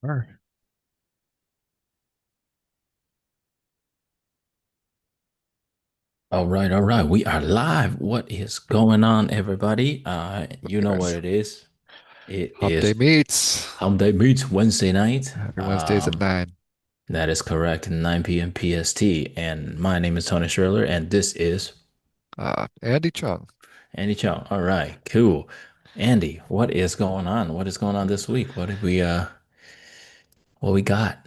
Sure. All right, all right. We are live. What is going on, everybody? You know what Guys, it is. It Hump Day is meets Hump Day Meets Wednesday night. every Wednesdays at 9. That is correct, 9 p.m. PST. And my name is Tony Schurler, and this is Andy Chung. Andy Chung. All right, cool. Andy, what is going on? What is going on this week? What we got?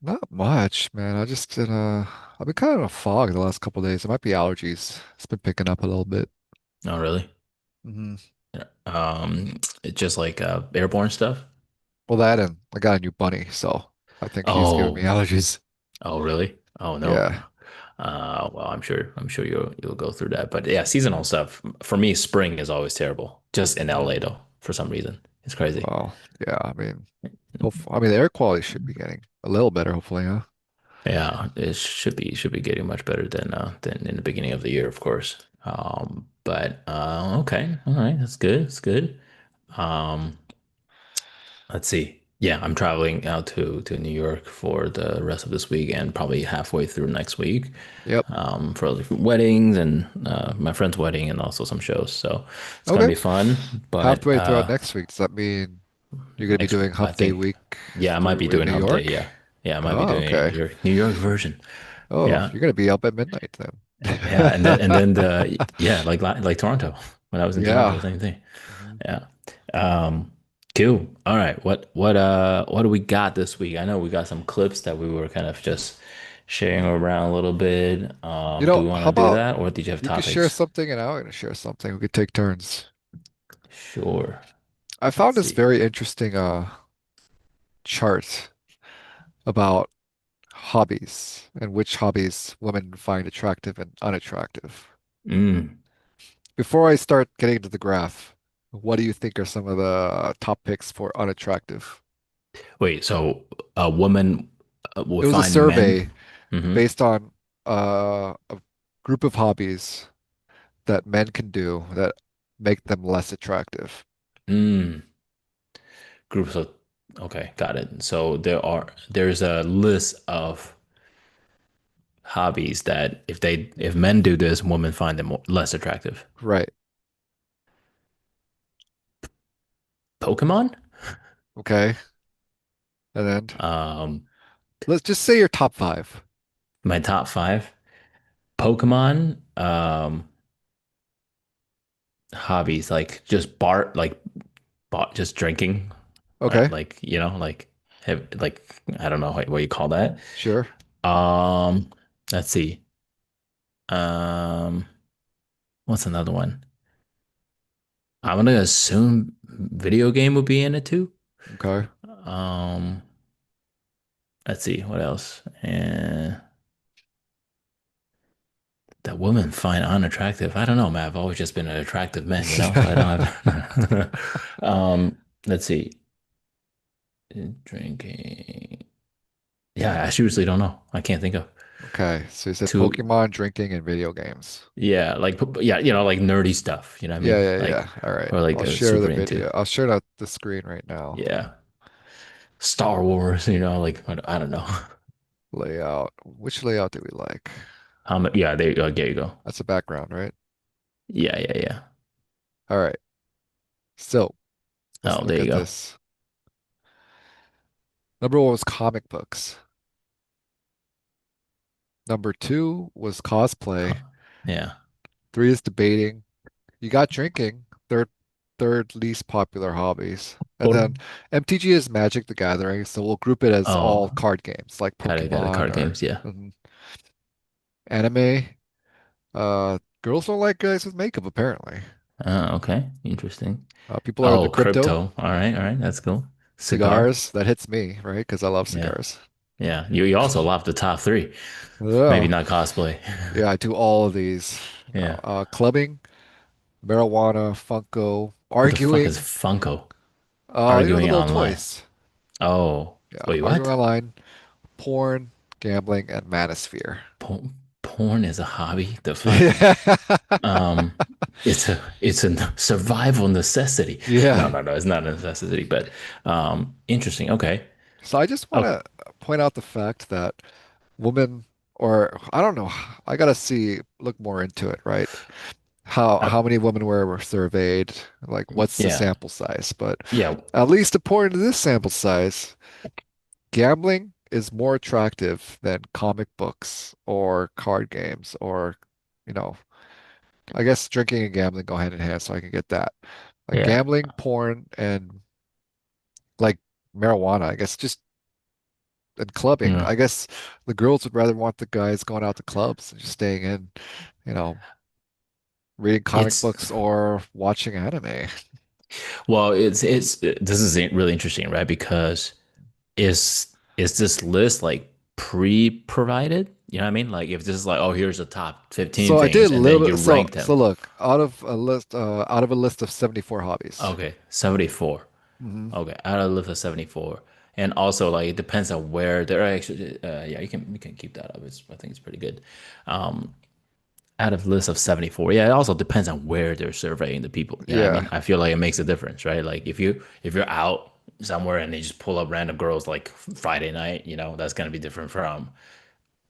Not much, man. I've been kind of in a fog the last couple of days. It might be allergies. It's been picking up a little bit. Oh, really? hmm It's just like airborne stuff. Well, that and I got a new bunny, so I think he's giving me Oh, allergies. oh, really? Oh no. Yeah. Well, I'm sure you'll go through that. But yeah, seasonal stuff. For me, spring is always terrible. Just in hmm LA though, for some reason. It's crazy. Well, yeah. I mean, the air quality should be getting a little better, hopefully, huh? Yeah, it should be getting much better than in the beginning of the year, of course. But okay, all right, that's good. That's good. Um, let's see. Yeah, I'm traveling out to New York for the rest of this week and probably halfway through next week, Yep. for different weddings and my friend's wedding and also some shows. So it's gonna Okay. be fun. But Halfway throughout next week, does that mean you're going to be next, doing I Hump Day think, week yeah, I might be through in doing New Hump Day. York? Yeah, yeah, I might be Oh, doing a okay. New York version. Oh, Yeah, you're gonna be up at midnight then. yeah, and then yeah, like Toronto. When I was in Toronto, Yeah. same thing. Mhm. Yeah. Um, cool. All right. What do we got this week? I know we got some clips that we were kind of just sharing around a little bit. Do we want How to do about that, or did you have you could share topics? something and I'm gonna share something. We could take turns. Sure. I found Let's this see. very interesting chart about hobbies and which hobbies women find attractive and unattractive. Mm. Before I start getting into the graph, what do you think are some of the top picks for unattractive? Wait, so a woman It would was a find men? survey Hmm. based on a group of hobbies that men can do that make them less attractive. Mm. Groups of, okay, got it. So there's a list of hobbies that if men do this, women find them less attractive. Right. Pokemon? Okay. And then Um, let's just say your top five. my top five Pokemon, hobbies like just just drinking, Okay. like like I don't know what you call that. Sure. Um, let's see. Um, what's another one? I'm gonna assume video game would be in it too. Okay. Um, let's see what else. And that women find unattractive. I don't know, man. I've always just been an attractive man, so I don't have. Let's see. Drinking. Yeah, I seriously don't know. I can't think of Okay. So you said two. Pokemon, drinking, and video games. Yeah, yeah, like nerdy stuff. You know what I Yeah, mean? yeah, Like, yeah. All right. or like I'll share the super into. video. I'll share out the screen right now. Yeah, Star Wars. Like I don't know. Layout. Which layout do we like? Yeah, there you go. There you go. That's a background, right? Yeah, yeah, yeah. All right. So let's Oh, there look you at go. this. Number one was comic books. Number two was cosplay. Yeah. Three is debating. You got drinking, third least popular hobbies. And Or then MTG is Magic the Gathering, so we'll group it as all oh, card games like got it. Pokemon Card or games. Yeah. anime. Girls don't like guys with makeup, apparently. Okay. Interesting. People are into Oh, crypto, crypto. All right. All right. That's cool. Cigar. cigars. That hits me, right? Because I love Yeah. cigars. Yeah. You also love the top three. Maybe Yeah, not cosplay. yeah, I do all of these. Yeah. Clubbing, marijuana, Funko, What the fuck is arguing. Funko? The Arguing little online. toys. Oh, Yeah, wait, arguing what? online, porn, gambling, and manosphere. Porn is a hobby? The fuck? Yeah. Um, it's a survival necessity. No, Yeah. no, no, it's not a necessity, but interesting. Okay. So I just want Okay. to point out the fact that women, or I don't know, I gotta look more into it, right? Uh, How many women were surveyed? Like, what's the yeah. sample size? But Yeah. at least according to this sample size, gambling is more attractive than comic books or card games or, you know, I guess drinking and gambling go hand in hand, so I can get that. Like Yeah. gambling, porn, and like marijuana, I guess just and clubbing. Yeah. I guess the girls would rather want the guys going out to clubs and just staying in, you know, reading comic It's books or watching anime. well, this is really interesting, right? Because is this list like pre-provided? You know what I mean? Like if this is like, oh, here's the top 15 So I did things, a and then little you bit. So rank them. so look, out of a list of 74 hobbies. Okay, 74. Hmm. Okay, out of the list of 74. And also like it depends on where they're actually yeah, you can keep that up. I think it's pretty good. Um Out of the list of 74. Yeah, it also depends on where they're surveying the people. You know what I Yeah. mean? I feel like it makes a difference, right? Like if you're out somewhere and they just pull up random girls like Friday night, that's gonna be different from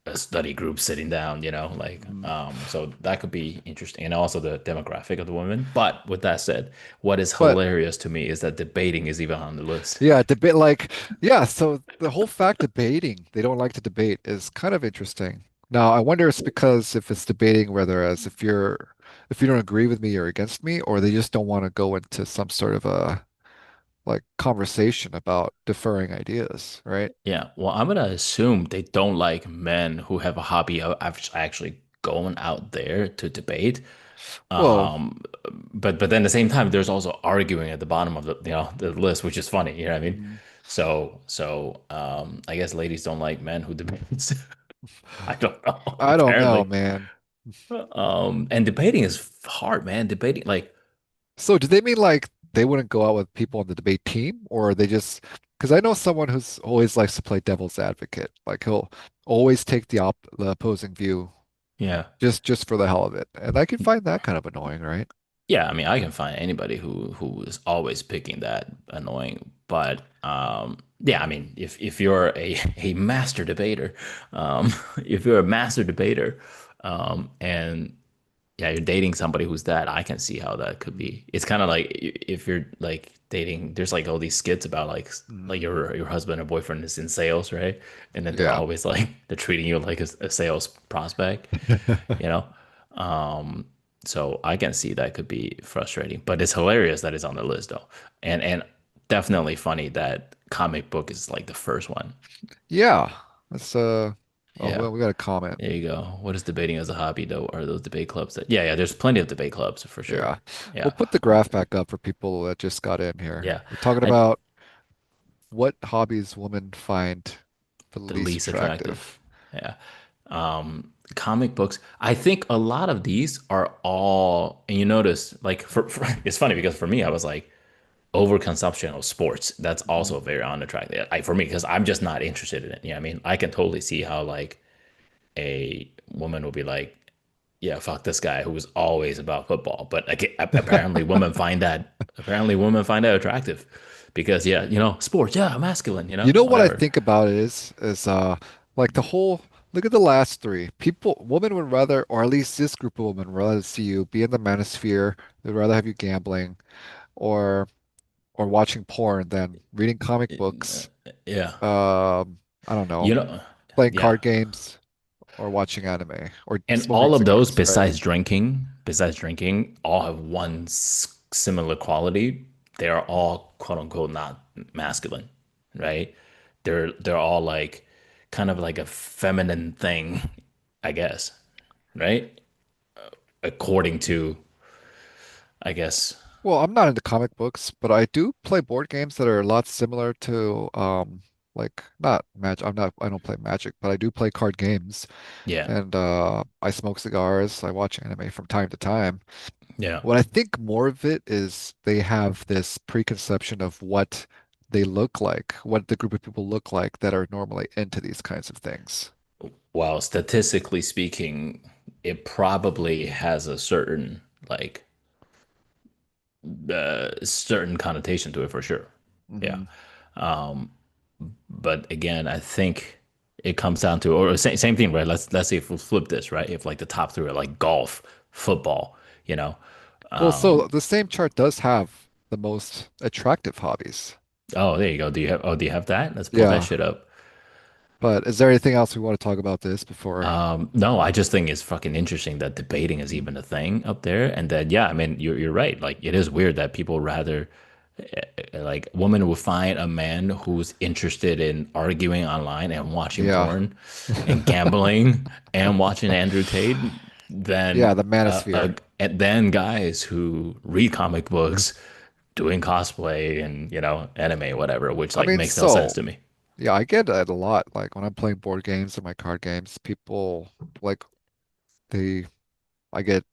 a study group sitting down, like Mhm. so that could be interesting. And also the demographic of the women. But with that said, what is But hilarious to me is that debating is even on the list. yeah, debate like yeah, so the whole fact debating, they don't like to debate is kind of interesting. Now, I wonder it's because if it's debating whether as if you don't agree with me or against me, or they just don't want to go into some sort of a like conversation about deferring ideas, right? Yeah, well, I'm gonna assume they don't like men who have a hobby of actually going out there to debate. Well, Um, but then at the same time, there's also arguing at the bottom of the list, which is funny. You know what I mean? mm, So I guess ladies don't like men who debates. I don't know. I don't know, Apparently, man. and debating is hard, man. Debating, like, So do they mean like they wouldn't go out with people on the debate team, or are they just because I know someone who's always likes to play devil's advocate. Like he'll always take the opposing view yeah. just for the hell of it. And I can find that kind of annoying, right? Yeah, I mean, I can find anybody who is always picking that annoying. But yeah, I mean, if you're a master debater, if you're a master debater, and yeah, you're dating somebody who's that, I can see how that could Mm, be. It's kind of like if you're like dating, there's like all these skits about like mm, your husband or boyfriend is in sales, right? And then they're yeah. always like they're treating you like a sales prospect, you know? Um, so I can see that could be frustrating, but it's hilarious that it's on the list though. And definitely funny that comic book is like the first one. Yeah. That's oh Yeah. well, we got a comment. There you go. What is debating as a hobby though? Are those debate clubs that yeah, there's plenty of debate clubs for sure. Yeah. We'll Yeah. put the graph back up for people that just got in here. Yeah. We're talking I about what hobbies women find the The least least attractive. attractive. Yeah. Comic books. I think a lot of these are all, and you notice, like, it's funny because for me, I was like, overconsumption of sports. That's Mhm. also very unattractive. For me, because I'm just not interested in it. I mean, I can totally see how like a woman will be like, yeah, fuck this guy who was always about football. But like, apparently women find that attractive because yeah, sports, yeah, masculine, You know what I whatever. think about it is like the whole look at the last three. Women would rather, or at least this group of women would rather see you be in the manosphere. They'd rather have you gambling or watching porn than reading comic books. Yeah. I don't know, You know, playing yeah. card games or watching anime or And smoking all of those cigarettes, right? besides drinking, all have one similar quality. They are all quote unquote not masculine, right? They're all like kind of like a feminine thing, I guess, right? According to, I guess, Well, I'm not into comic books, but I do play board games that are a lot similar to like not match I don't play Magic, but I do play card games yeah, and I smoke cigars, I watch anime from time to time. yeah. What I think more of it is they have this preconception of what they look like, what the group of people look like that are normally into these kinds of things. Well, statistically speaking, it probably has a certain like certain connotation to it for sure. Yeah. Hmm. But again, I think it comes down to, or same thing, right? Let's say if we flip this, right? If like the top three are like golf, football, you know. Well, so Um, the same chart does have the most attractive hobbies. oh, there you go. Do you have that? Let's pull that Yeah. shit up. But is there anything else we want to talk about this before? No, I just think it's fucking interesting that debating is Mhm. even a thing up there, and that yeah, I mean you're right. Like it is weird that people rather like women will find a man who's interested in arguing online and watching Yeah. porn and gambling and watching Andrew Tate Yeah, than the manosphere. and then guys who read comic books, doing cosplay and anime, whatever, which I like mean, makes no sense so to me. yeah, I get it a lot. Like when I'm playing board games or my card games, people like they I get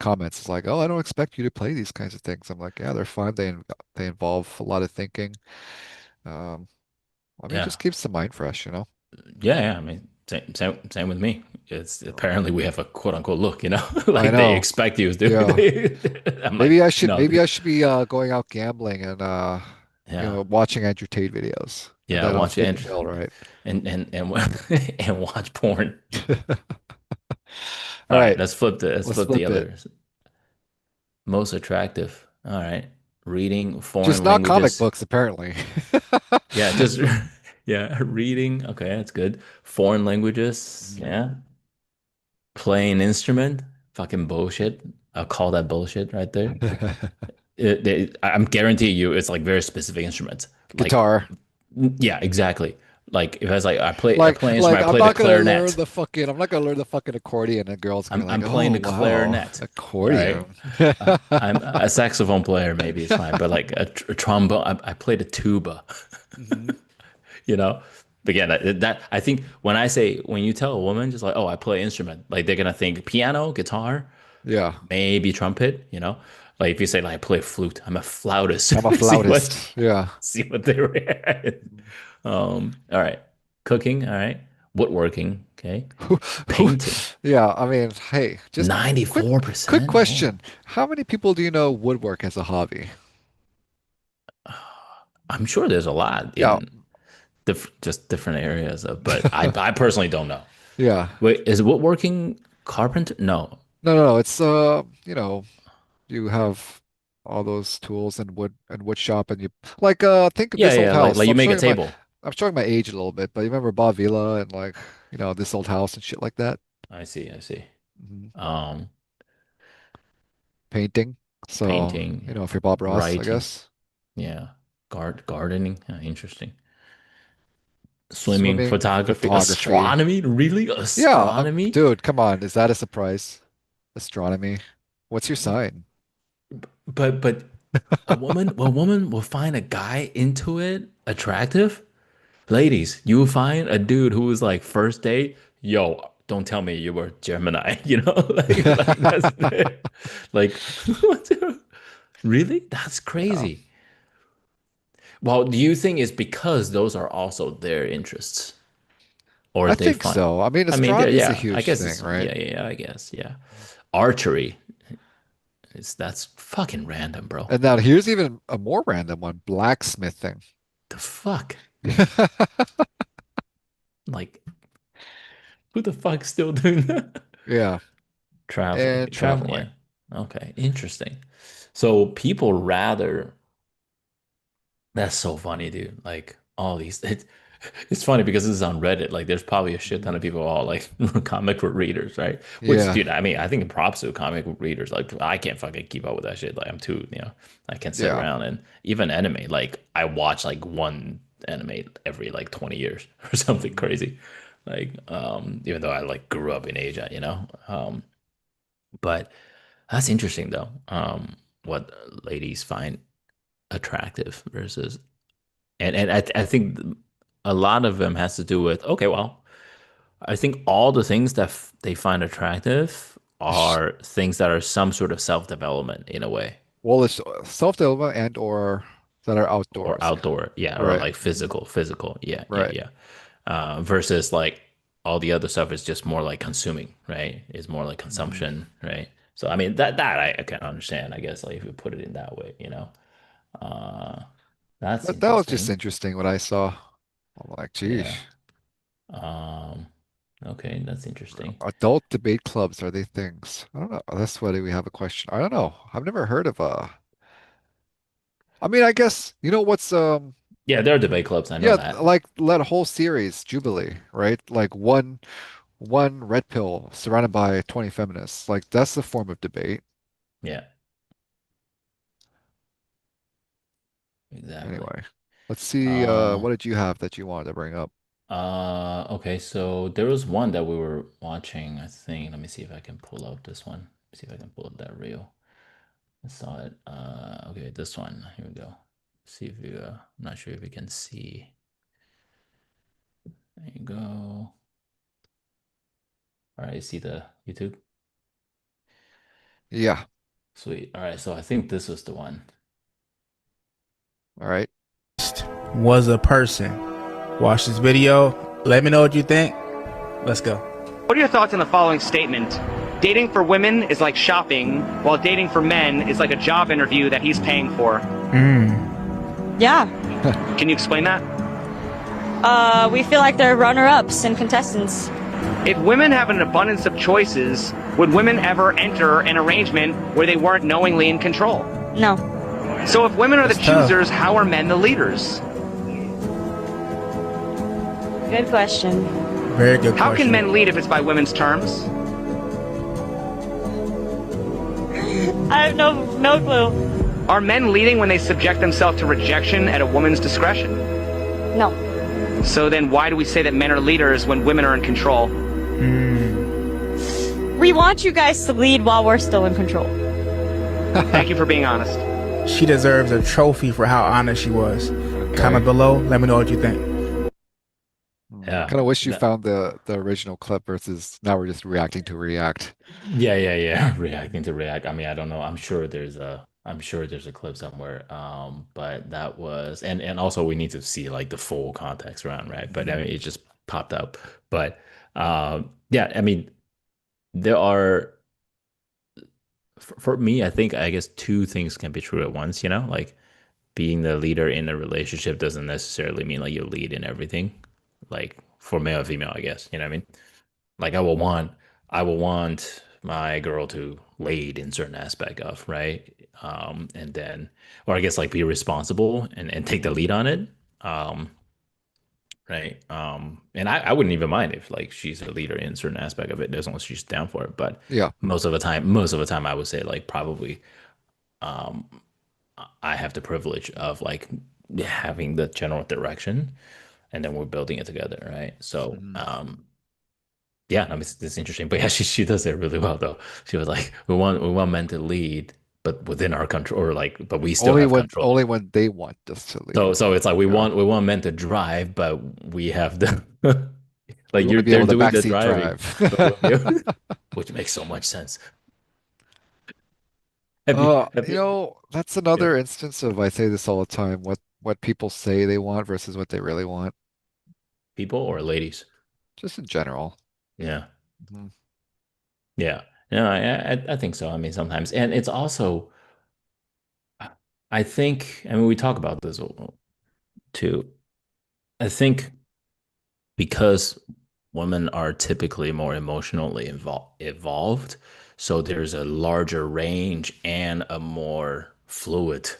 comments like, "Oh, I don't expect you to play these kinds of things." I'm like, "Yeah, they're fun. They involve a lot of thinking. Um, I mean, it Yeah. just keeps the mind fresh, you know." Yeah, yeah. I mean, same with me. It's apparently we have a quote unquote look, I like they know. expect you to. Yeah. I'm like, no, Maybe I should be going out gambling and yeah, watching Andrew Tate videos, and yeah. then I'll Watch fit the it bill, right? and and watch porn. All All right, right, let's let's flip the flip it. others. Most attractive. All right, reading Just foreign not comic languages. books, apparently. Yeah, just yeah, reading. Okay, that's good. Foreign languages. Mhm. Yeah, playing instrument. Fucking bullshit. I'll call that bullshit right there. I'm guarantee you it's like very specific instruments. Like, Guitar. yeah, exactly. Like if I was like I play an Like instrument, I play the clarinet. I'm not gonna learn the fucking accordion, and the girl's gonna be I'm like, playing "Oh, the wow, clarinet. All right. accordion." I'm a saxophone player, maybe it's fine, but like a trombone, I play the tuba, Mhm. you know? Again, that I think when you tell a woman just like, oh, I play instrument, like they're gonna think piano, guitar, Yeah, maybe trumpet, you know? Like if you say like I play flute, I'm a flautist. I'm a See what flautist. Yeah. see what they react. All right. Cooking, all right. Woodworking, okay. Who, who, Painting, yeah, I mean, hey, just quick, quick 94%. Oh. question. How many people do you know woodwork as a hobby? I'm sure there's a lot Yeah, in just different areas of, but I personally don't know. yeah. Wait, is woodworking carpenter? No. No. It's you have all those tools and wood shop, and you think of Yeah, this old yeah, house. like you make a table. I'm showing my age a little bit, but you remember Bob Vila and this old house and shit like that. I see, I see. Mhm. Um, Painting. So, Painting, if you're Bob Ross, I writing, guess. yeah. Gardening, interesting. Swimming, Swimming, photography, photography. astronomy, really? Yeah, Astronomy? dude, come on. Is that a surprise? Astronomy. What's your sign? But a woman will find a guy into it attractive. Ladies, you will find a dude who was like first date, yo, don't tell me you were Gemini, like that's like what really? That's Yeah, crazy. Well, do you think it's because those are also their interests, or I they think find? so. I mean, I mean, astronomy is a yeah, I huge guess thing, it's right? yeah, I guess yeah. Archery is that's fucking random, bro. And now here's even a more random one, blacksmithing. The fuck? Like, who the fuck's still doing that? Yeah, Traveling, and traveling, yeah. traveling. Okay, interesting. So people rather, that's so funny, dude. Like all these, it's funny because this is on Reddit. Like there's probably a shit ton Mhm. of people all like comic book readers, right? Which, Yeah, dude, I mean, I think props to comic book readers. Like I can't fucking keep up with that shit. Like I'm too, I can't sit yeah. around and even anime. Like I watch like one anime every like 20 years or something Mhm. crazy. Like, even though I like grew up in Asia, but that's interesting though. What ladies find attractive versus, and I think a lot of them has to do with, okay, well, I think all the things that they find attractive Sh- are things that are some sort of self-development in a way, Well, it's self-development and or that are or outdoors. outdoor, yeah, or Right. like Mhm. physical, yeah, yeah, Right. yeah. Versus like all the other stuff is just more like consuming, right? Is more like Mhm. consumption, right? So I mean that I can understand, I guess, like if you put it in that way. Uh, that's That was just interesting. interesting what I saw. I'm like, Yeah. geez, Um, okay, that's interesting. adult debate clubs, are they things? I don't know. That's why we have a question. I don't know. I've never heard of I mean, I guess you know what's Yeah, there are debate clubs. I know yeah, that. like that whole series, Jubilee, right? Like one red pill surrounded by 20 feminists. Like that's the form of debate. Yeah, exactly. Anyway, let's see Uh, what did you have that you wanted to bring up? okay, so there was one that we were watching, I think. Let me see if I can pull up this one. See if I can pull up that reel. I saw it. Okay, this one. Here we go. See if you, I'm not sure if you can see. There you go. All right, you see the YouTube? Yeah. Sweet. All right, so I think this was the one. All right. Was a person. Watch this video. Let me know what you think. Let's go. What are your thoughts on the following statement? Dating for women is like shopping, while dating for men is like a job interview that he's paying for. Yeah. Can you explain that? We feel like they're runner-ups and contestants. If women have an abundance of choices, would women ever enter an arrangement where they weren't knowingly in control? No. So if women are the That's tough. choosers, how are men the leaders? Good question. Very good How question. can men lead if it's by women's terms? I have no clue. Are men leading when they subject themselves to rejection at a woman's discretion? No. So then why do we say that men are leaders when women are in control? We want you guys to lead while we're still in control. Thank you for being honest. She deserves a trophy for how honest she was. Okay. Comment below. Let me know what you think. I Yeah. kind of wish you That- found the original clip versus now we're just reacting to react. yeah. Reacting to React. I mean, I don't know. I'm sure there's a clip somewhere. But that was, and also we need to see like the full context around, right? But I Mhm. mean, it just popped up. But yeah, I mean, there are for me, I think I guess two things can be true at once, you know? Like being the leader in a relationship doesn't necessarily mean like you lead in everything. Like for male or female, I guess. You know what I mean? Like I will want my girl to lead in certain aspect of, right? And then or I guess like be responsible and take the lead on it. Um, right. And I wouldn't even mind if like she's a leader in certain aspect of it as long as she's down for it. But Yeah. most of the time I would say like probably um I have the privilege of like having the general direction and then we're building it together, right? So Mhm. yeah, I mean, it's interesting, but yeah, she does it really well though. She was like, we want men to lead, but within our control, or like, but we still have control. Only when they want us to lead. So it's like Yeah. we want men to drive, but we have the We like want you're to be they're able to doing the backseat driving, drive. but we'll be able, which makes so much sense. Have You you know, that's yeah, another instance of I say this all the time, what people say they want versus what they really want, people or ladies? just in general. Yeah, Mhm. yeah, no, I think so. I mean, sometimes, and it's also I think I mean we talk about this too. I think because women are typically more emotionally evolved, so there's a larger range and a more fluid,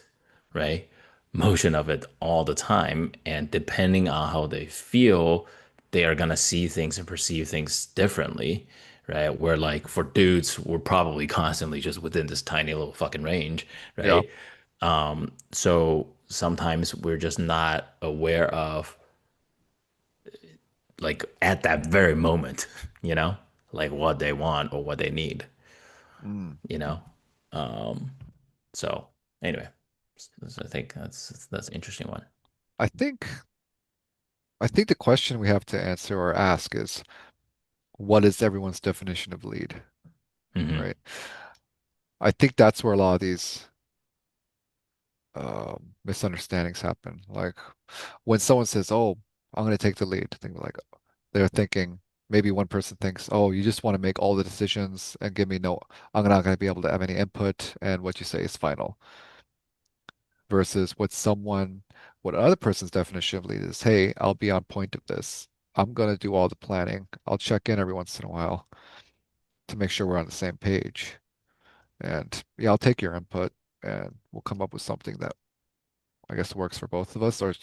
right? Motion of it all the time. And depending on how they feel, they are gonna see things and perceive things differently, right? Where like for dudes, we're probably constantly just within this tiny little fucking range, Yeah. right? So sometimes we're just not aware of like at that very moment, you know, like what they want or what they need, Mm. you know. Um, so anyway, I think that's an interesting one. I think I think the question we have to answer or ask is what is everyone's definition of lead, Hmm. right? I think that's where a lot of these misunderstandings happen. Like when someone says, "Oh, I'm going to take the lead," think like they're thinking maybe one person thinks, "Oh, you just want to make all the decisions and give me no, I'm not going to be able to have any input, and what you say is final." versus what other person's definition of lead is. Hey, I'll be on point of this. I'm gonna do all the planning. I'll check in every once in a while to make sure we're on the same page. And yeah, I'll take your input and we'll come up with something that I guess works for both of us. Or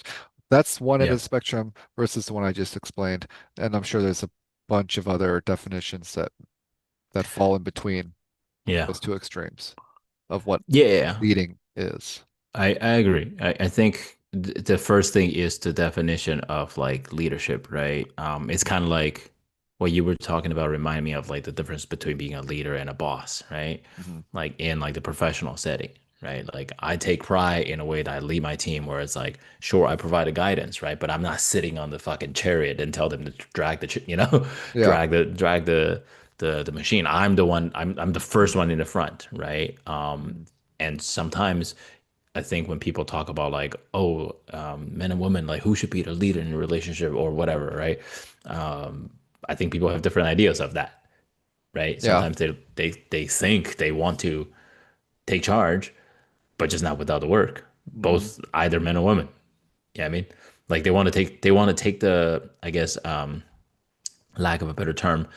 that's one end of Yeah. the spectrum versus the one I just explained. And I'm sure there's a bunch of other definitions that fall in between Yeah. those two extremes of what Yeah. leading is. I agree. I think the first thing is the definition of like leadership, right? It's kind of like what you were talking about remind me of like the difference between being a leader and a boss, right? Hmm. Like in like the professional setting, right? Like I take pride in a way that I lead my team where it's like, sure, I provide a guidance, right? But I'm not sitting on the fucking chariot and tell them to drag Yeah. drag the machine. I'm the one, I'm the first one in the front, right? Mhm. And sometimes I think when people talk about like, oh, men and women, like who should be the leader in a relationship or whatever, right? Um, I think people have different ideas of that, right? Yeah. Sometimes they think they want to take charge, but just not without the work. Hmm. Both either men or women. Yeah, I mean, like they want to take the, I guess, lack of a better term,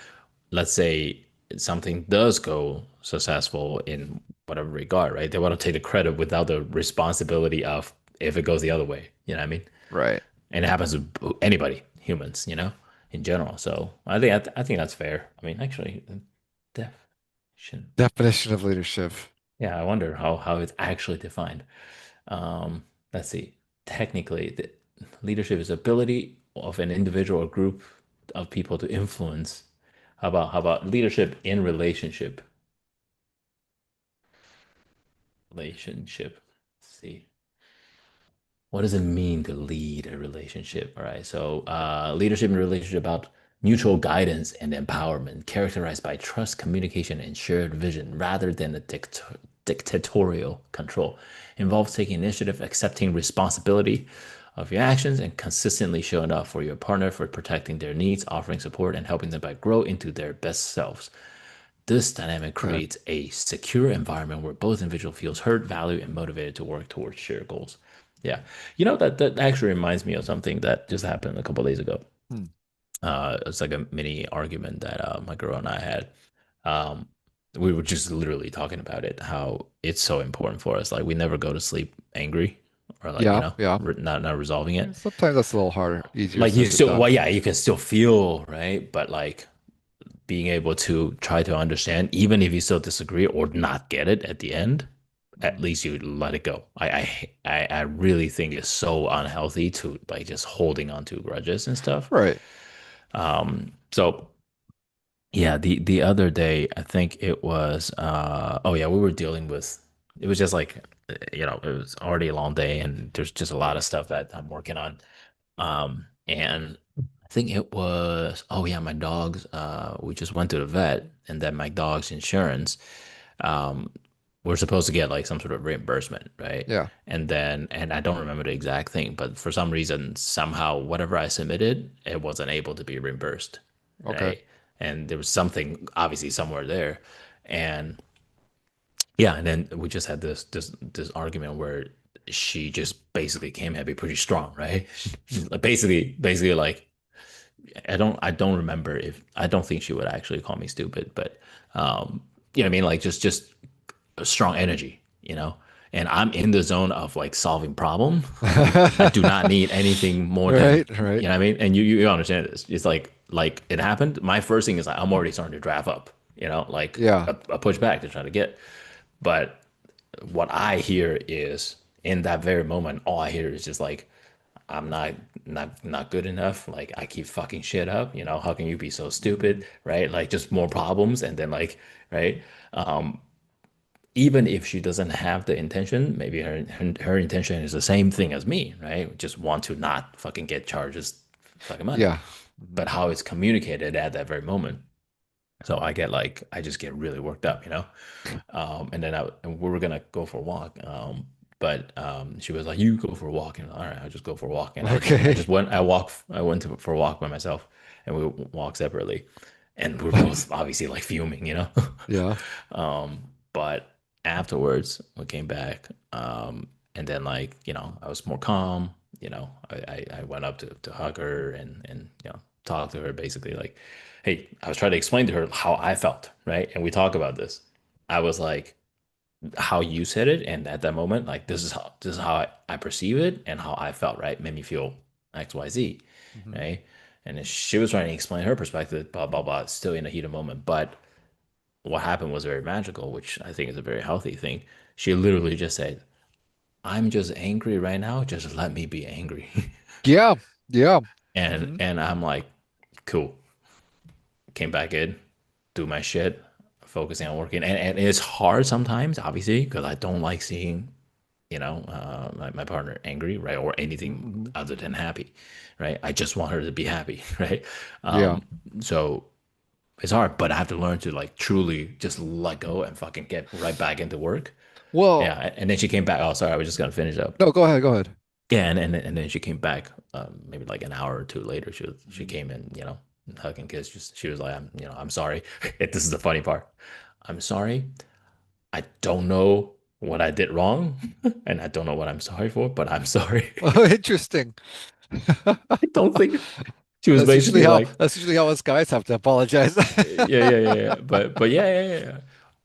let's say something does go successful in whatever regard, right? They want to take the credit without the responsibility of if it goes the other way. You know what I mean? Right. And it happens to anybody, humans, in general. So I think that's fair. I mean, actually, definition. Definition of leadership. Yeah, I wonder how it's actually defined. Let's see. Technically, the leadership is ability of an individual or group of people to influence. How about leadership in relationship? Let's see. What does it mean to lead a relationship? All right. So, leadership in a relationship about mutual guidance and empowerment, characterized by trust, communication, and shared vision, rather than a dictatorial control. Involves taking initiative, accepting responsibility of your actions, and consistently showing up for your partner, for protecting their needs, offering support, and helping them by grow into their best selves. This dynamic Okay. creates a secure environment where both individual feels heard, valued, and motivated to work towards shared goals. Yeah. That actually reminds me of something that just happened a couple of days ago. Hmm. It's like a mini argument that my girl and I had. Um, we were just literally talking about it, how it's so important for us. Like we never go to sleep angry or like, Yeah. Yeah. not resolving Yeah, it. sometimes that's a little harder, easier Like you said than still, done. well, yeah, you can still feel, right? But like being able to try to understand, even if you still disagree or not get it at the end, at Mhm. least you let it go. I really think it's so unhealthy to like just holding on to grudges and stuff. Right. So yeah, the other day I think it was oh yeah, we were dealing with it was just like it was already a long day and there's just a lot of stuff that I'm working on. And I think it was, oh yeah, my dogs, we just went to the vet and then my dog's insurance, um, we're supposed to get like some sort of reimbursement, right? Yeah. And I don't remember the exact thing, but for some reason, somehow, whatever I submitted, it wasn't able to be reimbursed, Okay. right? And there was something obviously somewhere there. And yeah, and then we just had this argument where she just basically came at me pretty strong, right? Like basically like I don't remember if I don't think she would actually call me stupid, but you know what I mean? Like just a strong energy, you know? And I'm in the zone of like solving problem. I do not need anything more than, Right. Right. you know what I mean? And you understand this. It's like it happened. My first thing is like I'm already starting to draft up, like Yeah. a pushback to try to get. But what I hear is in that very moment, all I hear is just like, I'm not good enough. Like I keep fucking shit up. How can you be so Mhm. stupid? Right? Like just more problems. And then like, right. Even if she doesn't have the intention, maybe her intention is the same thing as me, right? Just want to not fucking get charges fucking money. Yeah. But Mhm. how it's communicated at that very moment. So I just get really worked up. And we were gonna go for a walk. But she was like, "You go for a walk," and all right, I'll just go for a walk. And I Okay. just went. I went for a walk by myself, and we walked separately, and we are both obviously like fuming. Yeah. But afterwards, we came back, And then like, I was more calm, I went up to hug her and talk to her basically like, hey, I was trying to explain to her how I felt, right? And we talk about this. I was like, how you said it, and at that moment, like this is how I perceive it and how I felt, right? Made me feel XYZ, Hmm. right? And then she was trying to explain her perspective, blah blah blah, still in a heated moment. But what happened was very magical, which I think is a very healthy thing. She literally just said, I'm just angry right now. Just let me be angry. Yeah, yeah. and Hmm. and I'm like, cool. Came back in, do my shit, focusing on working. And it's hard sometimes, obviously, because I don't like seeing, my partner angry, right? Or anything Hmm. other than happy, right? I just want her to be happy, right? Yeah. So it's hard, but I have to learn to like truly just let go and fucking get right back into work. Well, Yeah. And then she came back. Oh, sorry. I was just gonna finish up. no, go ahead, go ahead. Yeah, and then she came back, maybe like an hour or two later. She Mhm. came in, hug and kiss. Just she was like, I'm sorry. This is the funny part. I'm sorry. I don't know what I did wrong, and I don't know what I'm sorry for, but I'm sorry. Oh, interesting. I don't think she was basically like, That's usually how us guys have to apologize. yeah, yeah, yeah, yeah. But yeah, yeah, yeah, yeah.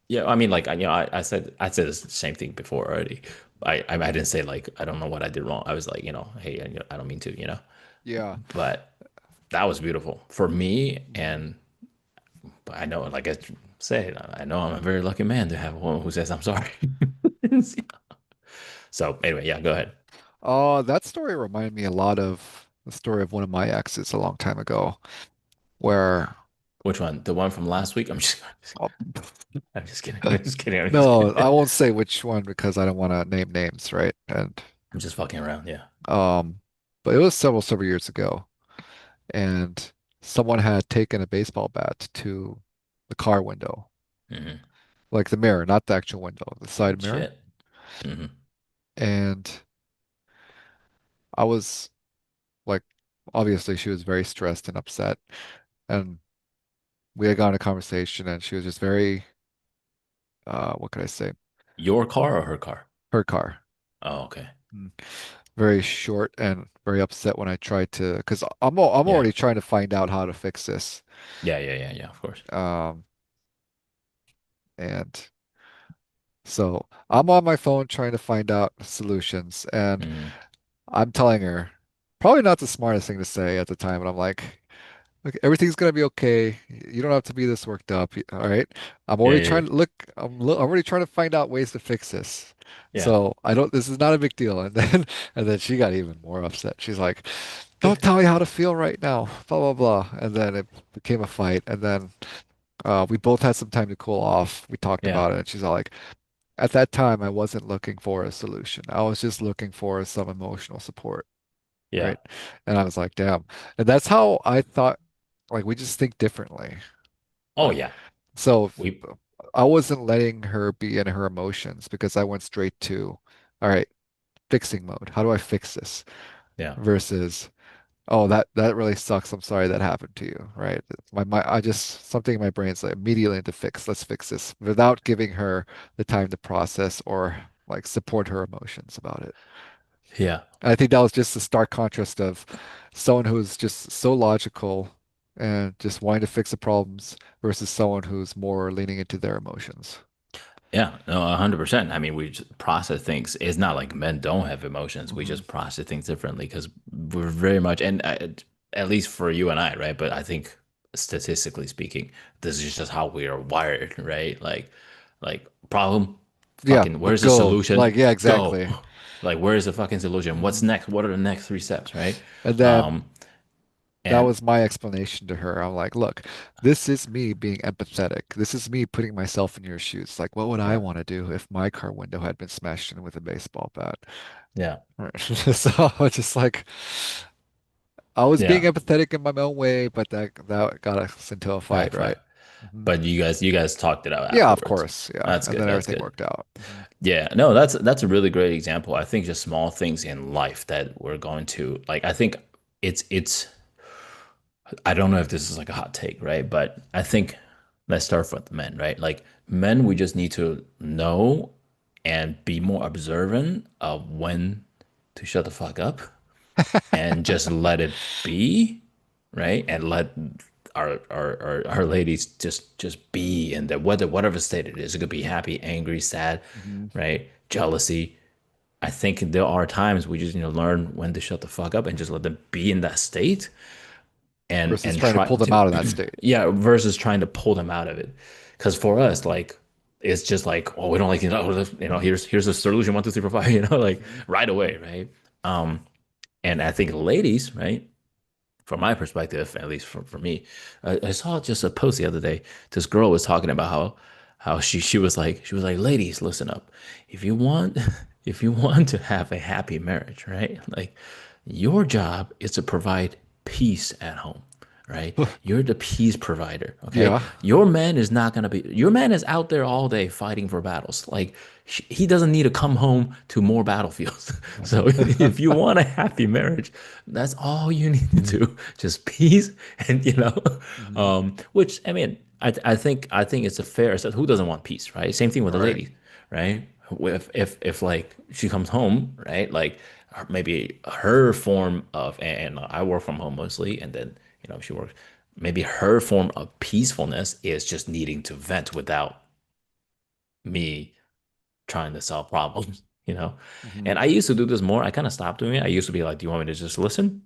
Yeah, I mean, like, I said the same thing before already. I didn't say like I don't know what I did wrong. I was like, hey, I don't mean to. Yeah. But that was beautiful for me. Mhm. And but I know, like I said, I know I'm a very lucky man to have a woman who says I'm sorry. So anyway, yeah, go ahead. That story reminded me a lot of the story of one of my exes a long time ago, where Which one? The one from last week? oh, I'm just kidding. I'm just kidding. I'm just no, I kidding. won't say which one because I don't want to name names, right? And I'm just fucking around. Yeah. um, but it was several years ago, and someone had taken a baseball bat to the car window, Hmm. like the mirror, not the actual window, the side mirror. Shit. Hmm. And I was like, obviously, she was very stressed and upset, and we had gotten a conversation, and she was just very, what could I say? Your car or her car? Her car. Oh, okay. Mm. Very short and very upset when I tried to, because I'm Yeah. already trying to find out how to fix this. Yeah. Yeah. Yeah. Yeah. Of course. Um, and so I'm on my phone trying to find out solutions, and Hmm. I'm telling her, probably not the smartest thing to say at the time, but I'm like, okay, everything's gonna be okay. You don't have to be this worked up. All right. I'm Yeah. already Yeah. trying to look. I'm already trying to find out ways to fix this. Yeah. So I don't. This is not a big deal. And then she got even more upset. She's like, "Don't tell me how to feel right now." Blah blah blah. And then it became a fight. And then we both had some time to cool off. We talked Yeah. about it. And she's all like, "At that time, I wasn't looking for a solution. I was just looking for some emotional support." Yeah. Right. And I was like, damn. And that's how I thought, like, we just think differently. Oh, Like, yeah. so We. I wasn't letting her be in her emotions because I went straight to, all right, fixing mode. How do I fix this? Yeah. Versus, oh, that really sucks. I'm sorry that happened to you. Right. I just, something in my brain's like immediately into fix. Let's fix this without giving her the time to process or like support her emotions about it. Yeah. And I think that was just the stark contrast of someone who's just so logical and just wanting to fix the problems versus someone who's more leaning into their emotions. Yeah, no, 100%. I mean, we just process things. It's not like men don't have emotions. We Hmm. just process things differently because we're very much, and at least for you and I, right? But I think statistically speaking, this is just how we are wired, right? Like problem, Yeah, fucking, we'll where's the go. solution? Like, yeah, Go. exactly. Like, where's the fucking solution? What's Hmm. next? What are the next three steps, right? And then Um, that and was my explanation to her. I'm like, look, this is me being empathetic. This is me putting myself in your shoes. Like, what would I yeah, want to do if my car window had been smashed in with a baseball bat? yeah, Right. So I was just like, I was being yeah, empathetic in my own way, but that got us into a fight, right. right? Hmm. But you guys talked it out Yeah, of afterwards. course. Yeah. That's And good. then That's everything good. worked out. Hmm. Yeah, no, that's a really great example. I think just small things in life that we're going to like. I think it's. I don't know if this is like a hot take, right? But I think let's start with men, right? Like men, we just need to know and be more observant of when to shut the fuck up and just let it be, right? And let our ladies just be in the whatever state it is. It could be happy, angry, sad, Mhm. right? Jealousy. I think there are times we just learn when to shut the fuck up and just let them be in that state Versus and trying to try pull them to out of that state. yeah versus trying to pull them out of it. Because for us, like it's just like, oh, we don't like here's a solution, 1, 2, 3, 4, 5, like Mhm. right away, right? Um, and I think ladies, right? From my perspective, at least for me, I saw just a post the other day. This girl was talking about how she was like, ladies, listen up. If you want if you want to have a happy marriage, right? Like your job is to provide peace at home, right? You're the peace provider, okay? Yeah. Your man is out there all day fighting for battles. Like he doesn't need to come home to more battlefields. So if you want a happy marriage, that's all you need to do. Just peace and Mhm. which I mean, I think it's a fair set. Who doesn't want peace, right? Same thing with the Right. ladies, right? If like she comes home, right? Like maybe her form of and I work from home mostly, and then she works. Maybe her form of peacefulness is just needing to vent without me trying to solve problems, you know? Mhm. And I used to do this more. I kind of stopped doing it. I used to be like, do you want me to just listen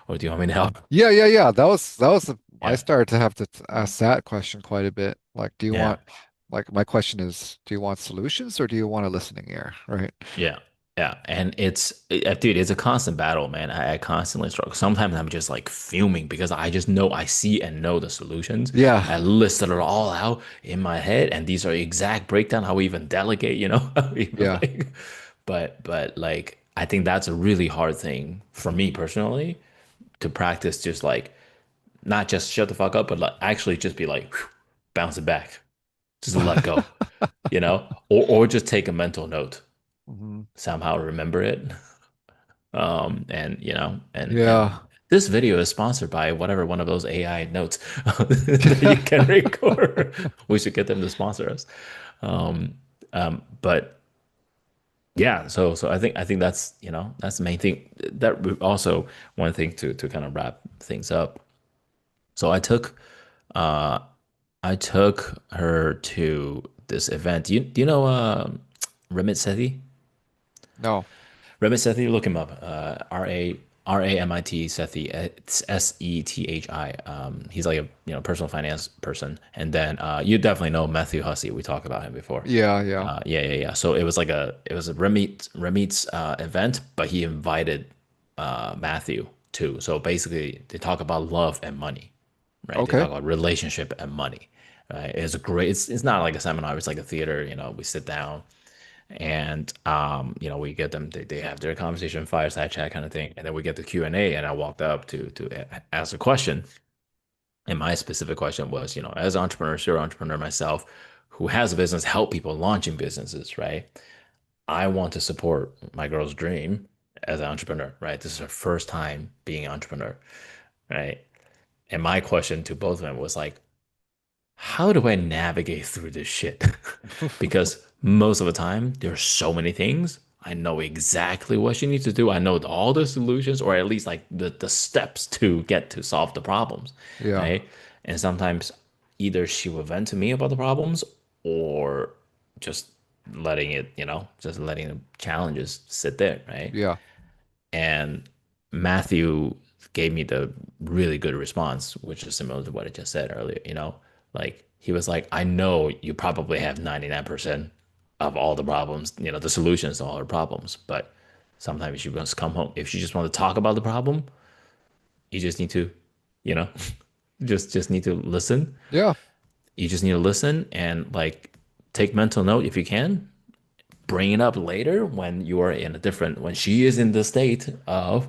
or do you want me to help? Yeah, yeah, yeah. I Yeah. started to have to ask that question quite a bit. Like, Yeah. like my question is, do you want solutions or do you want a listening ear? Right. Yeah. Yeah. And dude, it's a constant battle, man. I constantly struggle. Sometimes I'm just like fuming because I just know I see and know the solutions. I Yeah. listed it all out in my head, and these are exact breakdown how we even delegate, how we even Yeah. like, but like I think that's a really hard thing for me personally to practice. Just like not just shut the fuck up, but like actually just be like, whew, bounce it back, just let go, or just take a mental note, Mhm. somehow remember it. And and Yeah. this video is sponsored by whatever one of those AI notes that you can record. We should get them to sponsor us. Um, but yeah, so I think that's the main thing. Also one thing to kind of wrap things up. So uh I took her to this event. Do you know Remit Sethi? No. Remit Sethi, look him up. RAMIT Sethi. It's Sethi. He's like a personal finance person. And then you definitely know Matthew Hussey. We talked about him before. Yeah, yeah. Yeah. So it was a Remit's event, but he invited Matthew too. So basically, they talk about love and money, right? They Okay. talk about relationship and money. Right? It's a great. It's not like a seminar. It's like a theater. We sit down and we get them. They have their conversation, fireside chat kind of thing, and then we get the Q&A. And I walked up to ask a question. And my specific question was, as an entrepreneur, serial entrepreneur myself, who has a business, help people launching businesses, right? I want to support my girl's dream as an entrepreneur, right? This is her first time being an entrepreneur, right? And my question to both of them was like, how do I navigate through this shit? Because most of the time, there's so many things. I know exactly what she needs to do. I know all the solutions, or at least like the steps to get to solve the problems, Yeah. right? And sometimes either she will vent to me about the problems or just just letting the challenges sit there, right? Yeah. And Matthew gave me the really good response, which is similar to what I just said earlier. Like he was like, I know you probably have 99% of all the problems, the solutions to all the problems, but sometimes she wants to come home. If she just want to talk about the problem, you just need to, you know, just need to listen. Yeah. You just need to listen and like take mental note if you can. Bring it up later when you are when she is in the state of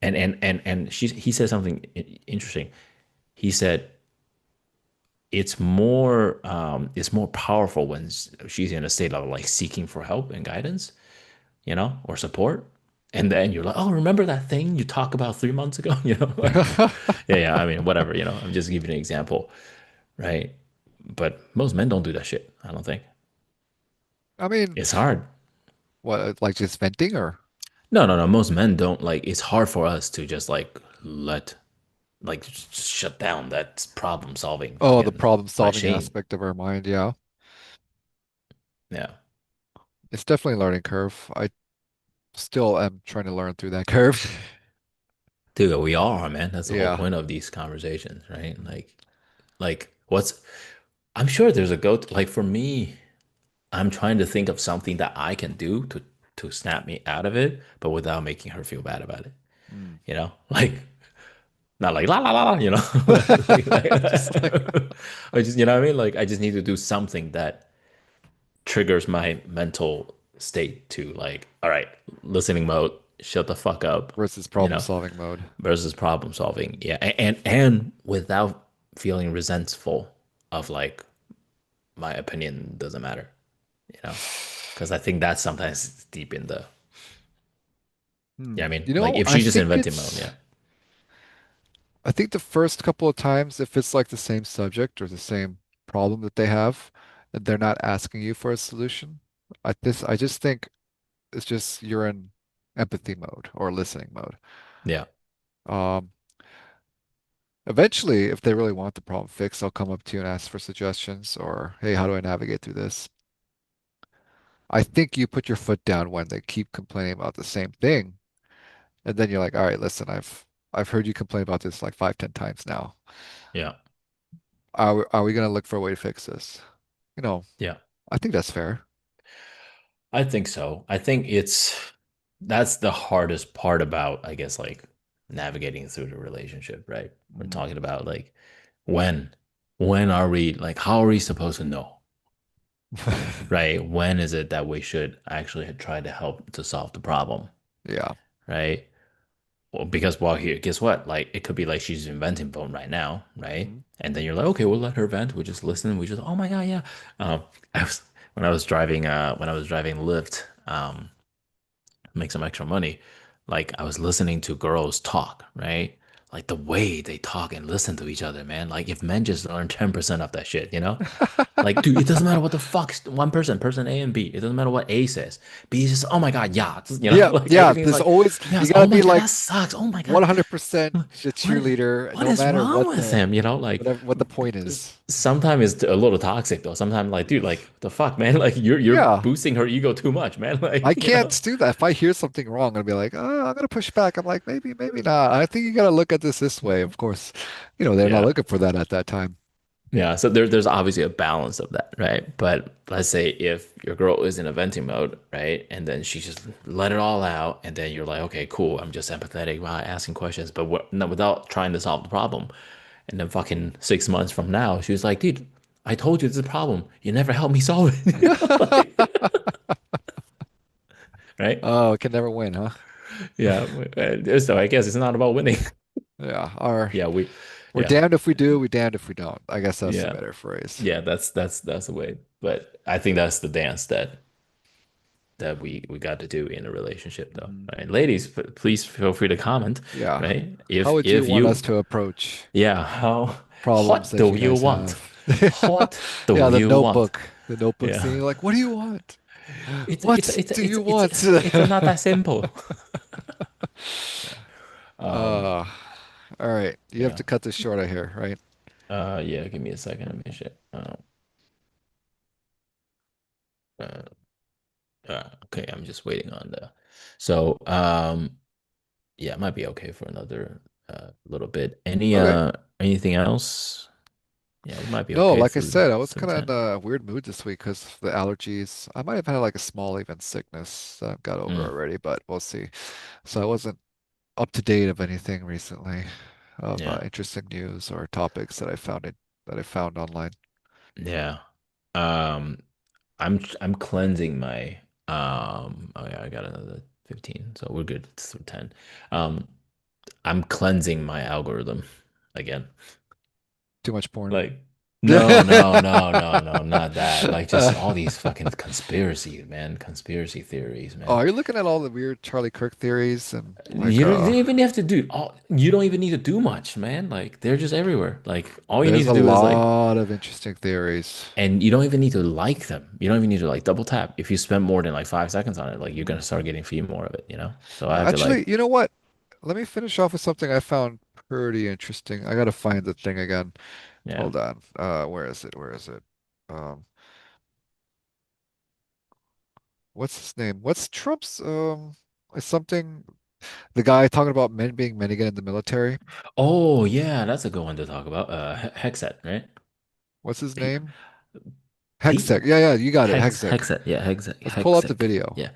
and he said something interesting. He said it's more powerful when she's in a state of like seeking for help and guidance, or support. And then you're like, oh, remember that thing you talked about 3 months ago? Like, yeah. I mean, whatever. I'm just giving an example, right? But most men don't do that shit. I don't think. I mean, It's hard. what, like just venting or No, no, no. Most men don't like. It's hard for us to just like just shut down that problem solving oh, the fucking problem solving machine. aspect of our mind, yeah. Yeah. It's definitely a learning curve. I still am trying to learn through that curve. Dude, we are, man. That's the whole Yeah. point of these conversations, right? Like what's I'm sure there's a go like for me, I'm trying to think of something that I can do to snap me out of it, but without making her feel bad about it. Mm. You know? Like not like la la la, la, you know? Like, Just like I just you know what I mean? Like I just need to do something that triggers my mental state to like, all right, listening mode, shut the fuck up, versus you problem know, solving mode. versus problem solving. Yeah, and without feeling resentful of like my opinion doesn't matter, you know, because I think that's sometimes deep in the yeah. I mean, You like know, if she's just inventing mode, yeah, I think the first couple of times, if it's like the same subject or the same problem that they have, and they're not asking you for a solution, I just think it's just you're in empathy mode or listening mode. yeah, Um, Eventually, if they really want the problem fixed, they'll come up to you and ask for suggestions or, hey, how do I navigate through this? I think you put your foot down when they keep complaining about the same thing, and then you're like, all right, listen, I've heard you complain about this like 5, 10 times now. yeah, Are we gonna look for a way to fix this? You know, yeah. I think that's fair. I think so. I think that's the hardest part about, I guess, like navigating through the relationship, right? We're Mm. talking about like when, when are we like, how are we supposed to know, right? When is it that we should actually try to help to solve the problem, Yeah. right? Well, because well, here, guess what? Like, it could be like she's inventing phone right now, right? Mhm. And then you're like, okay, we'll let her vent. We just listen. We just, oh my God, yeah. Um, I was when I was driving Lyft, make some extra money. Like I was listening to girls talk, right? Like the way they talk and listen to each other, man. Like if men just learn 10% of that shit, you know? Like, dude, it doesn't matter what the fuck one person, person A and B. It doesn't matter what A says. B is just, oh my God, yeah. You know, Yeah, like yeah. everything is There's like, always you yes, gotta oh my be God, like that sucks. Oh my God. 100% a What cheerleader, what no is matter wrong what with the him? You know, like whatever what the point is. sometimes it's a little toxic though. Sometimes like, dude, like the fuck, man. Like you're Yeah, boosting her ego too much, man. I Like, you know? can't do that. If I hear something wrong, I'm gonna be like, oh, I'm gonna push back. I'm like, maybe, maybe not. I think you gotta look at this way. Of course, they're not Yeah. looking for that at that time. Yeah, so there's obviously a balance of that, right? But let's say if your girl is in a venting mode, right? And then she just let it all out, and then you're like, okay, cool, I'm just empathetic while asking questions, but no, without trying to solve the problem. And then fucking 6 months from now, she was like, dude, I told you this is a problem. You never helped me solve it. You know, like, right? Oh, can never win, huh? Yeah. So I guess it's not about winning. Yeah. Or Yeah, we're yeah, damned if we do, we damned if we don't. I guess that's the yeah, better phrase. yeah. That's the way. But I think that's the dance that we got to do in a relationship though, Mhm. right? Ladies, please feel free to comment, Yeah. right? How would you If want us you to approach yeah, how problems what that do you you guys want? have? What do Yeah, you want? the notebook Yeah. scene. Like, what do you want? It's it's What it's do it's you it's want? it's not that simple. Yeah. Um Uh, all right. You have yeah. to cut this short, I hear, right? Yeah, give me a second. Let me shit. Uh, okay, I'm just waiting on the so yeah, it might be okay for another little bit. Okay. Anything else? Yeah, we might be No, okay like I through said, I was through kind of in 10. a weird mood this week because of the allergies. I might have had like a small even sickness that I've got over Mm, already, but we'll see. So I wasn't up to date of anything recently of yeah. interesting news or topics that I found online. Yeah. Um I'm cleansing my oh yeah, I got another 15. So we're good through 10. Um I'm cleansing my algorithm again. Too much porn. Like No, no, no, no, no, not that. Like just all these fucking conspiracies, man. Conspiracy theories, Oh, man. are you looking at all the weird Charlie Kirk theories and like You don't even have to do all, you don't even need to do much, man. Like they're just everywhere. Like all you need there's to a do is like, lot of interesting theories. and you don't even need to like them. You don't even need to like double tap. If you spend more than like 5 seconds on it, like you're gonna start getting feed more of it, you know? So I feel Actually, like, you know what? Let me finish off with something I found pretty interesting. I gotta find the thing again. yeah. Hold on. Where is it? Where is it? Um, what's his name? What's Trump's is something the guy talking about men being men again in the military? Oh yeah, that's a good one to talk about. Hexet, right? What's his Pete, name? Pete, Hextech. Yeah, yeah, you got it. Hextech. Hexet, yeah, Let's pull up the Hexet, video. yeah.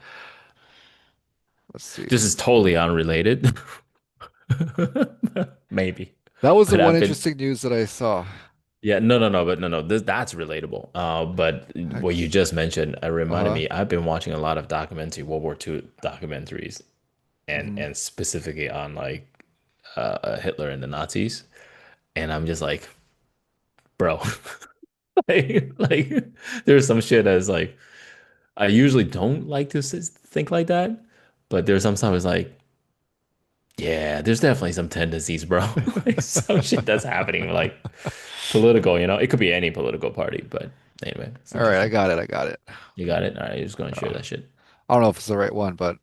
Let's see. This is totally unrelated, maybe. That was the But one I've been, interesting news that I saw. yeah, no, no, no, but no, no, that's relatable. But what you Hex. just mentioned, it reminded Uh-huh. me. I've been watching a lot of World War II documentaries, and Hmm. specifically on like Hitler and the Nazis, and I'm just like, bro, like there's some shit that's like I usually don't like to think like that, but there's some stuff is like, yeah, there's definitely some tendencies, bro. Like some shit that's happening, like political, it could be any political party, but anyway, it's All right, I interesting. got it. I got it. You got it. All right, you're just going to share Uh, that shit. I don't know if it's the right one, but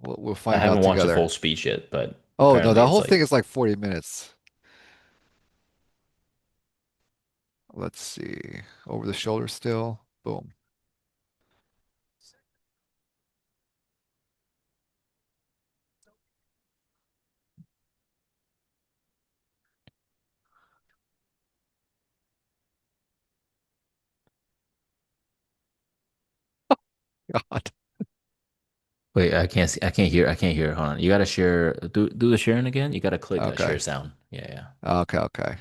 we'll I find out haven't watched the together. full speech yet, but Oh no, apparently that it's whole thing like, is like 40 minutes. Let's see. Over the shoulder still. Boom. God. wait, I can't hear. Hold on, you gotta share. Do the sharing again. You gotta click Okay. share sound. Yeah, yeah, Okay, okay.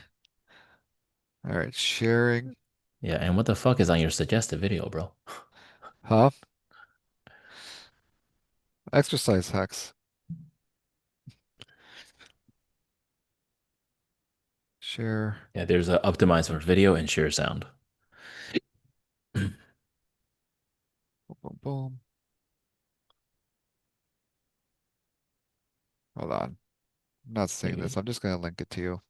All right, sharing. yeah. And what the fuck is on your suggested video, bro? Huh? Exercise hacks. Share. Yeah, there's a optimize for video and share sound. Boom, boom, boom. Hold on. I'm not seeing this. I'm just gonna link it to you.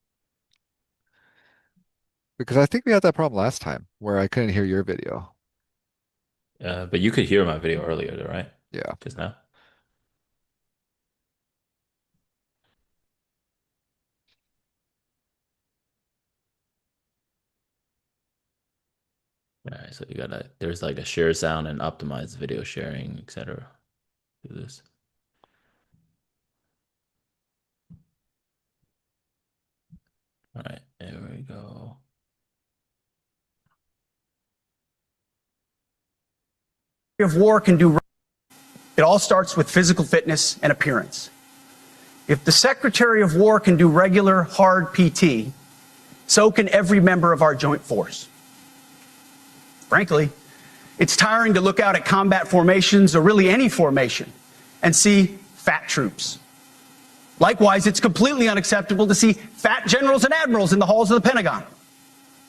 Because I think we had that problem last time where I couldn't hear your video. But you could hear my video earlier, though, right? Yeah. Just now. All right, so you gotta there's like a share sound and optimize video sharing, etc. Do this. All right, there we go. Of war can do. It all starts with physical fitness and appearance. If the Secretary of War can do regular hard PT, so can every member of our joint force. Frankly, it's tiring to look out at combat formations or really any formation and see fat troops. Likewise, it's completely unacceptable to see fat generals and admirals in the halls of the Pentagon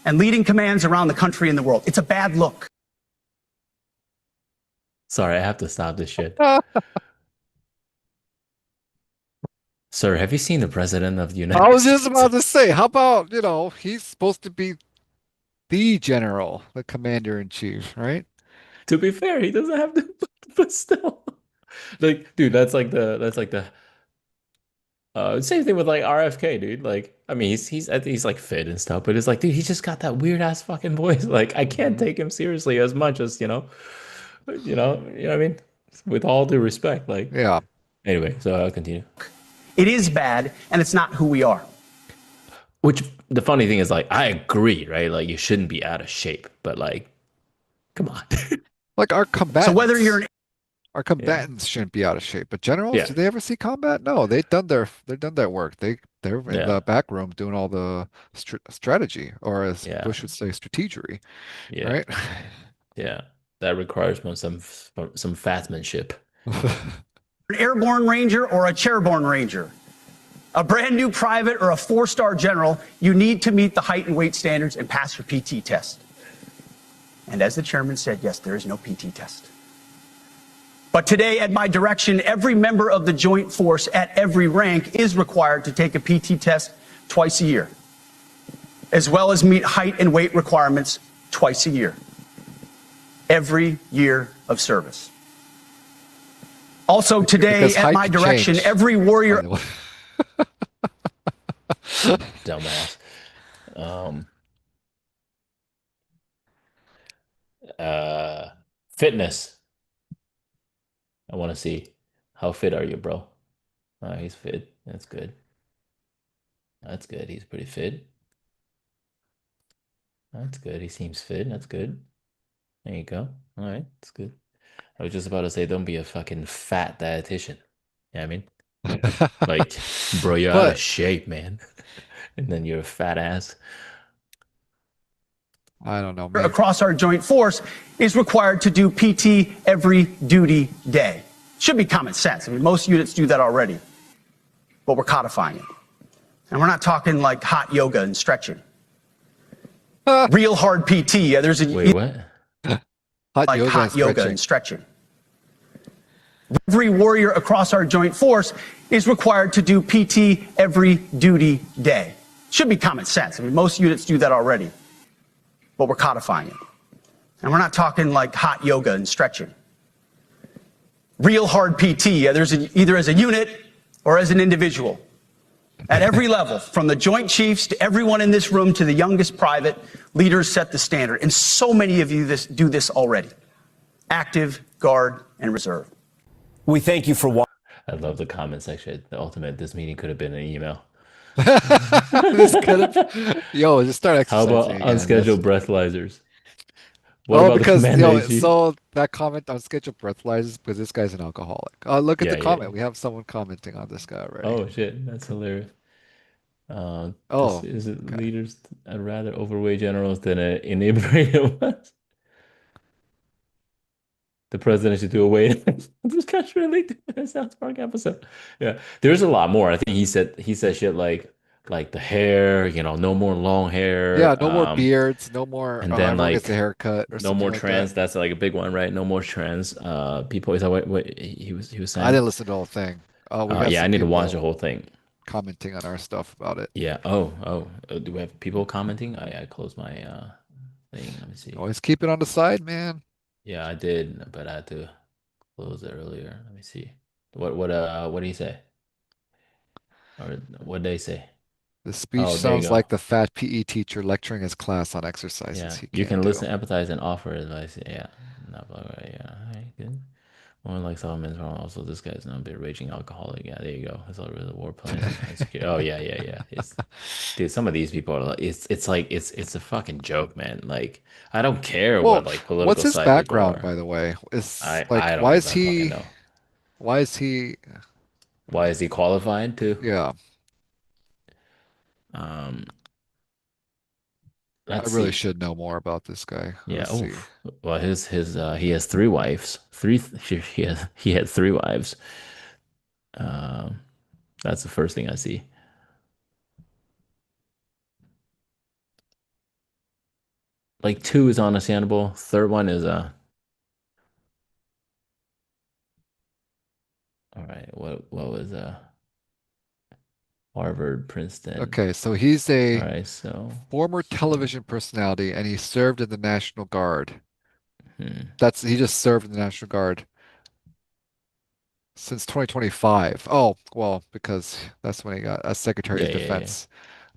and leading commands around the country and the world. It's a bad look. Sorry, I have to stop this shit. Sir, have you seen the President of the I United was just States? about to say, how about, he's supposed to be the general, the commander in chief, right? To be fair, he doesn't have to, but still. Like, dude, that's like the same thing with like RFK, dude. Like, I mean, I think he's like fit and stuff, but it's like, dude, he just got that weird ass fucking voice. Like, I can't Hmm. take him seriously as much as, you know what I mean? With all due respect, like, Yeah. anyway, so I'll continue. It is bad, and it's not who we are. Which the funny thing is, like, I agree, right? Like, you shouldn't be out of shape, but like, come on. Like So whether you're an our Yeah. combatants shouldn't be out of shape, but generals, Yeah. do they ever see combat? No, they've done their work. They're in Yeah. the back room doing all the strategy, or as Yeah. Bush would say, strategery, Yeah. right? Yeah. That requires some fatsmanship. airborne ranger or a chairborne ranger, A brand new private or a four-star general, you need to meet the height and weight standards and pass your PT test. And as the chairman said, yes, there is no PT test. But today, at my direction, every member of the Joint Force at every rank is required to take a PT test twice a year, as well as meet height and weight requirements twice a year, every year of service. Also today, Because at height my can direction, change, every by warrior. the way. Dumbass. Um, uh, Fitness. I want to see how fit are you, bro? He's fit. That's good. That's good. He's pretty fit. That's good. He seems fit. That's good. There you go. All right. That's good. I was just about to say, don't be a fucking fat dietitian. You know what I mean? Like, bro, you're out of But shape, man. And then you're a fat ass. I don't know, maybe. Across our joint force is required to do PT every duty day. Should be common sense. I mean, most units do that already, but we're codifying it. And we're not talking like hot yoga and stretching. Real hard PT. Yeah, there's a Wait, what? Hot like yoga hot and yoga stretching. and stretching. Every warrior across our joint force is required to do PT every duty day. Should be common sense. I mean, most units do that already, but we're codifying it. And we're not talking like hot yoga and stretching. Real hard PT. Yeah, there's either as a unit or as an individual. At every level, from the Joint Chiefs to everyone in this room to the youngest private, leaders set the standard. And so many of you do this already. Active, guard, and reserve. We thank you for watching. I love the comment section. The ultimate, this meeting could have been an email. This could have, yo, just start How about exercising again. unscheduled breathalyzers? What Oh, about the because command AG? so that comment on scheduled breathalyzers because this guy's an alcoholic. Look at Yeah, the yeah. comment. We have someone commenting on this guy already. Oh shit, that's hilarious. Oh, This is it okay. leaders are rather overweight generals than inebriated ones. The president should do away. This guy's really doing a South Park episode. Yeah, there's a lot more. I think he said shit like the hair, no more long hair. Yeah, no more beards, no more. And then Everyone gets like a haircut or no something more like trans. that. That's like a big one, right? No more trans people. Is that what he was I saying? didn't listen to the whole thing. We got Yeah, I some need to watch the people whole thing. commenting on our stuff about it. Yeah. Do we have people commenting? I closed my thing. Let me see. Always keep it on the side, man. Yeah, I did, but I had to close it earlier. Let me see. What did he say? Or what did they say? The speech Oh, there you sounds go. like the fat PE teacher lecturing his class on exercises Yeah, he you can't can do. listen, empathize, and offer advice. Yeah, not blah, blah, yeah. All right, good. More like Solomon's wrong. Also, this guy's not a bit raging alcoholic. Yeah, there you go. It's all really war plans. Oh yeah. Dude, some of these people are like, it's a fucking joke, man. Like, I don't care Well, what like what's political his side people background, are. by the way? Is I like don't even fucking know. why is he Why is he qualified to? yeah, Um, I let's really see. should know more about this guy. Yeah. Let's Oh, see. well, his he has three wives. He had three wives. Um, that's the first thing I see. Like two is understandable. Third one is all right. What was Harvard, Princeton. Okay, so he's All a right, so former so television personality and he served in the National Guard. hmm. He just served in the National Guard since 2025. Oh, well, because that's when he got as Secretary Yeah, of yeah, yeah. Defense.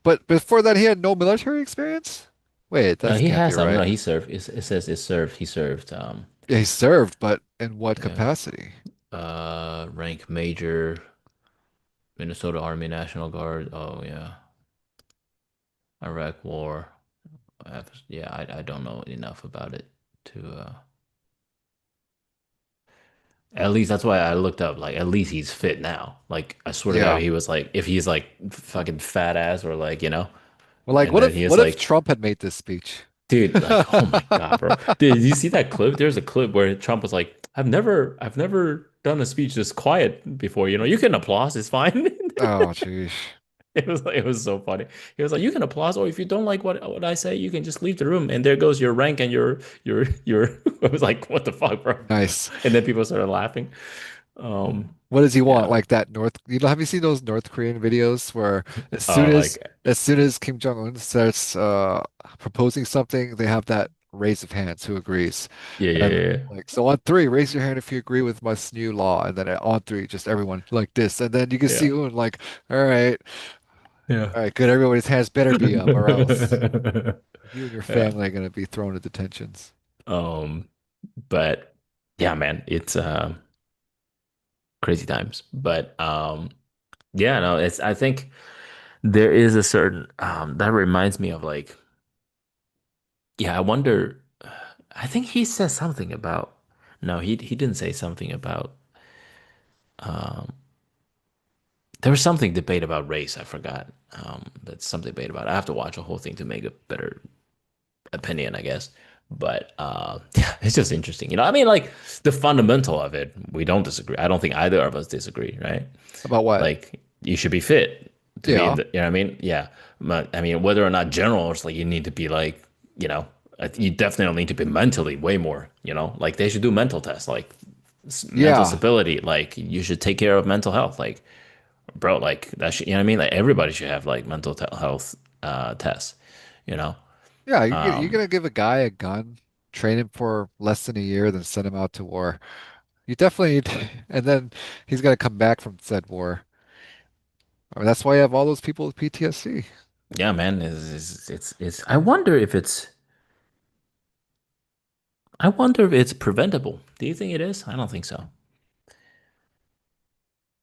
But before that, he had no military experience? Wait, No, that he can't be has some. No, right. he served. It says it served. He served. Yeah, he served, but in what Yeah. capacity? Rank major, Minnesota Army National Guard. Oh yeah, Iraq War. Yeah, I don't know enough about it to at least that's why I looked up. Like, at least he's fit now. Like, I swear to God, Yeah. he was like, if he's like fucking fat ass or like, Well, like, and then he is what if like, Trump had made this speech? dude, like, oh my God, bro. Dude, you see that clip? There's a clip where Trump was like, I've never done a speech this quiet before. You can applause, it's fine. Oh, geez. It was so funny. He was like, "You can applause, or if you don't like what I say, you can just leave the room." And there goes your rank and your. I was like, "What the fuck, bro?" Nice. And then people started laughing. Um, What does he want? yeah, Like that have you seen those North Korean videos where as soon oh, as like as soon as Kim Jong-un starts proposing something, they have that raise of hands who agrees. yeah, yeah, And yeah, like so on three, raise your hand if you agree with my new law. And then on three, just everyone like this. And then you can see yeah, Un like, all right, yeah, all right, good. Everybody's hands better be up, or else yeah. you and your Yeah. family are gonna be thrown into detentions. Um, but yeah, man, it's crazy times. But yeah, no, it's I think there is a certain that reminds me of like, yeah, I wonder I think he says something about no, he didn't say something about um there was something debate about race, I forgot. That's some debate about it. I have to watch the whole thing to make a better opinion, I guess. But yeah, it's just interesting. I mean, like the fundamental of it, we don't disagree. I don't think either of us disagree, right? About what? Like you should be fit to be in Yeah. the, you know what I mean? Yeah. But I mean, whether or not general, it's like you need to be like, you definitely need to be mentally way more, like they should do mental tests, like mental Yeah. stability, like you should take care of mental health. Like, bro, like that should, you know what I mean? Like everybody should have like health tests, you know? Yeah, you're Um, gonna give a guy a gun, train him for less than a year, then send him out to war. You definitely need, and then he's gonna come back from said war. I mean, that's why you have all those people with PTSD. yeah, man, it's I wonder if it's preventable. Do you think it is? I don't think so.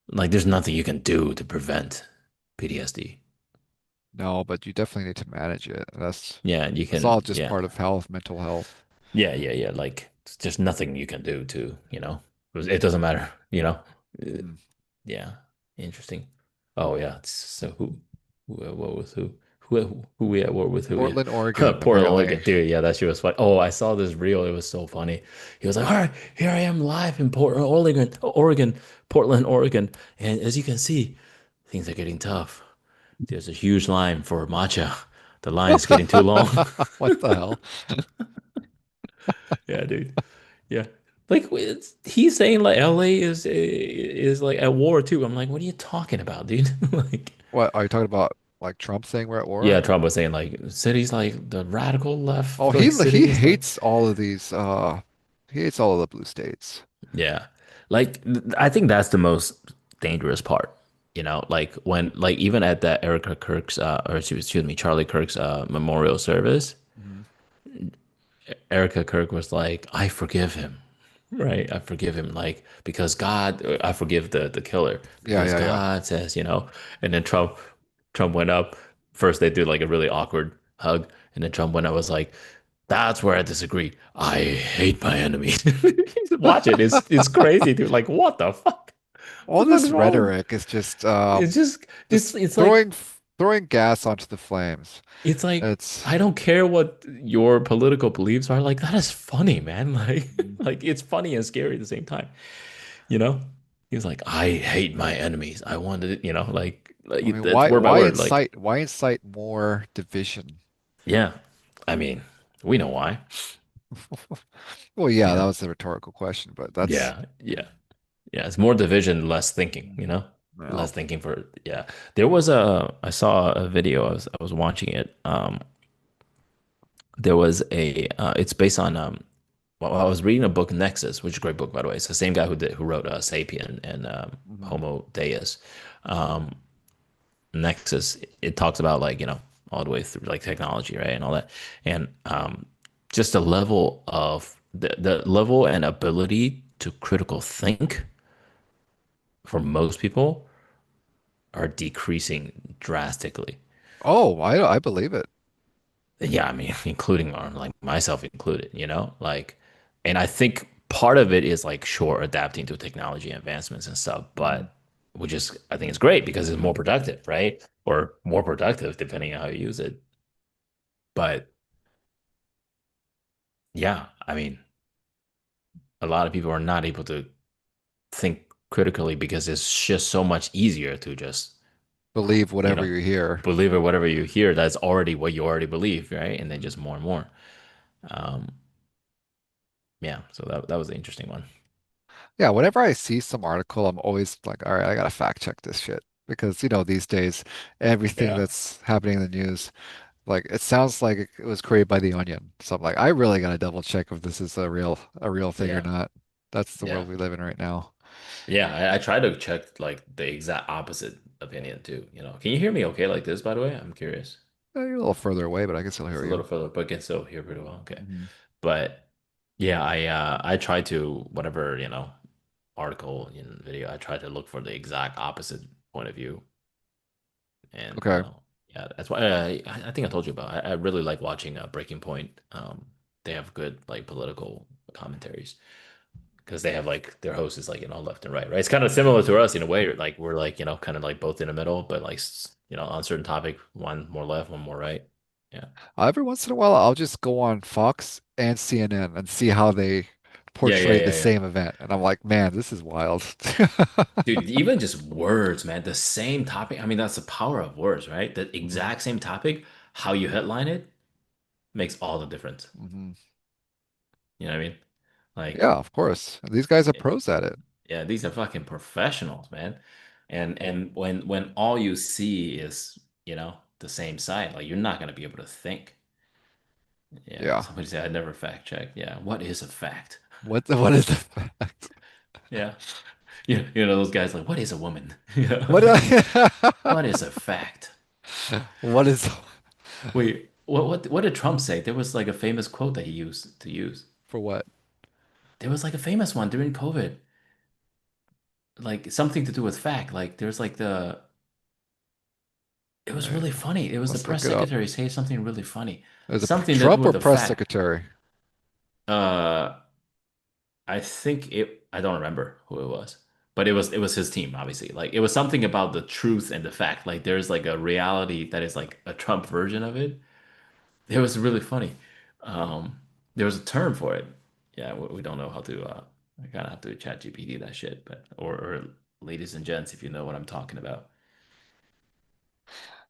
Like, there's nothing you can do to prevent PTSD. No, but you definitely need to manage it. Yeah, you That's all can. just Yeah, part of health, mental health. yeah, yeah, yeah. Like, it's just nothing you can do to, it doesn't matter. Uh, Mm. Yeah, interesting. Oh yeah. So who at war with who we at war with who? Yeah, Portland, Oregon, Portland, apparently. Oregon, dude. Yeah, that shit was fun. Oh, I saw this reel. It was so funny. He was like, "All right, here I am live in Portland, Oregon, Portland, Oregon, and as you can see, things are getting tough. There's a huge line for matcha. The line is getting too long." What the hell? Yeah, dude. Yeah. Like he's saying like LA is like at war too. I'm like, what are you talking about, dude? Like, What are you talking about? Like Trump saying we're at yeah, war? Trump was saying like cities like the radical Oh, left he like he cities like hates all of these. He hates all of the blue states. yeah. Like I think that's the most dangerous part. Like when like even at that Erica Kirk's or excuse me, Charlie Kirk's memorial service, Mhm. Erica Kirk was like, I forgive him. Right. I forgive him, like, because God, I forgive the killer Yeah, because yeah, yeah. God says, and then Trump went up. First, they did like a really awkward hug. And then Trump went up, was like, that's where I disagree. I hate my enemies. Watch it. It's crazy, dude. Like, what the fuck? All What the fuck this is wrong? rhetoric is just It's just this, just it's like, throwing gas onto the flames. it's like, It's I don't care what your political beliefs are. Like, that is funny, man. Like, Mhm. like it's funny and scary at the same time. you know? He was like, I hate my enemies. I wanted it, I mean, that's word by word. Like, why incite more division? yeah. I mean, we know why. Well, yeah, that Yeah. was a rhetorical question, but that's Yeah. Yeah. Yeah. It's more division, less thinking, no. Less thinking for, yeah. I saw a video, I was watching it. There was it's based on, well, I was reading a book, Nexus, which is a great book, by the way. It's the same guy who wrote Sapien and Mhm. Homo Deus. Um, Nexus, it talks about like, all the way through like technology, right? And all that. And just the level and ability to critical think for most people are decreasing drastically. Oh, I believe it. Yeah, I mean, including like myself included, like, and I think part of it is like sure adapting to technology advancements and stuff, Mhm. but I think it's great because it's more productive, right? Or more productive depending on how you use it. But yeah, I mean, a lot of people are not able to think critically because it's just so much easier to just believe you whatever know, you hear. believe it, whatever you hear, that's already what you already believe, right? And then just more and more. Um, yeah, so that was an interesting one. Yeah, whenever I see some article, I'm always like, all right, I gotta fact check this shit because these days everything Yeah. that's happening in the news, like it sounds like it was created by the Onion. So I'm like, I really gotta double check if this is a real thing or Yeah. not. That's the Yeah. world we live in right now. Yeah. I try to check like the exact opposite opinion too, you know. Can you hear me okay like this, by the way? I'm curious. You're a little further away, but I can still It's hear a you. little further, but can still hear pretty well. Okay. Mhm. But yeah, I try to whatever, you know, article in video, I try to look for the exact opposite point of view. And Okay. yeah, that's why I think I told you about. I really like watching Breaking Point. They have good like political commentaries because they have like their host is like left and right. It's kind of similar to us in a way. Like we're like kind of like both in the middle, but like on certain topic, one more left, one more right. Yeah, Every once in a while, I'll just go on Fox and CNN and see how they yeah, yeah, portray the yeah, yeah. same event. And I'm like, man, this is wild. Dude, even just words, man. The same topic. I mean, that's the power of words, right? The Mhm. exact same topic, how you headline it makes all the difference. Mhm. You know what I mean? Yeah, Like, of course. These guys are pros at it. yeah, these are fucking professionals, man. And when all you see is, the same side, like you're not gonna be able to think. Yeah. Yeah. Somebody said I never fact check. Yeah. What is a fact? What is the fact? Yeah. Those guys like, what is a woman? Yeah. What What is a fact? what is Wait, what did Trump say? There was like a famous quote that he used to use. for what? There was like a famous one during COVID, like something to do with fact. Like there's like it All was right, really funny. It was the let's press look it up. secretary say something really funny. Is it Something to do Trump with or the press fact. secretary? Uh, I don't remember who it was, but it was his team, obviously. Like it was something about the truth and the fact. Like there's like a reality that is like a Trump version of it. It was really funny. Um, there was a term for it. Yeah, we don't know how to. I kind of have to chat GPT that shit, but or ladies and gents, if you know what I'm talking about.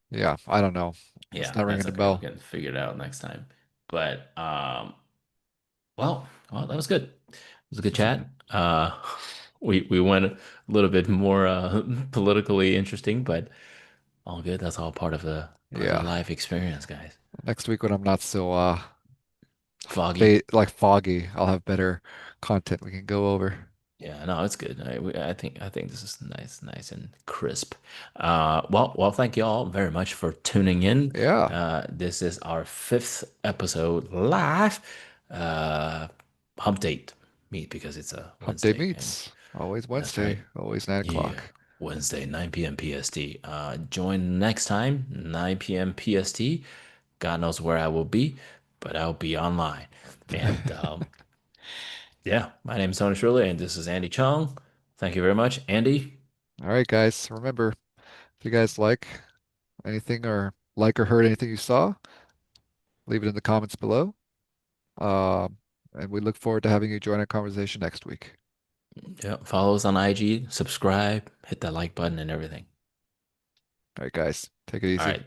Yeah, I don't know. It's Yeah, not that's ringing a okay. We bell. can figure it out next time. But well, that was good. It was a good chat. We went a little bit more politically interesting, but all good. That's all part of the Yeah. life experience, guys. Next week when I'm not so Foggy. ba like foggy, I'll have better content we can go over. Yeah, no, it's good. I think this is nice and crisp. Well, thank you all very much for tuning in. Yeah. This is our fifth episode live. Uh, Hump date meet because it's a Hump day Wednesday, and meets. Always that's right. Wednesday, always 9 Yeah, o'clock. Wednesday, 9 p.m. PST. Join next time, 9 p.m. PST. God knows where I will be, but I'll be online. And yeah, my name is Tony Shirley, and this is Andy Chung. Thank you very much, Andy. All right, guys. Remember, if you guys like anything or heard anything you saw, leave it in the comments below. And we look forward to having you join our conversation next week. Yeah, follow us on IG, subscribe, hit that like button, and everything. All right, guys. Take it All easy. right,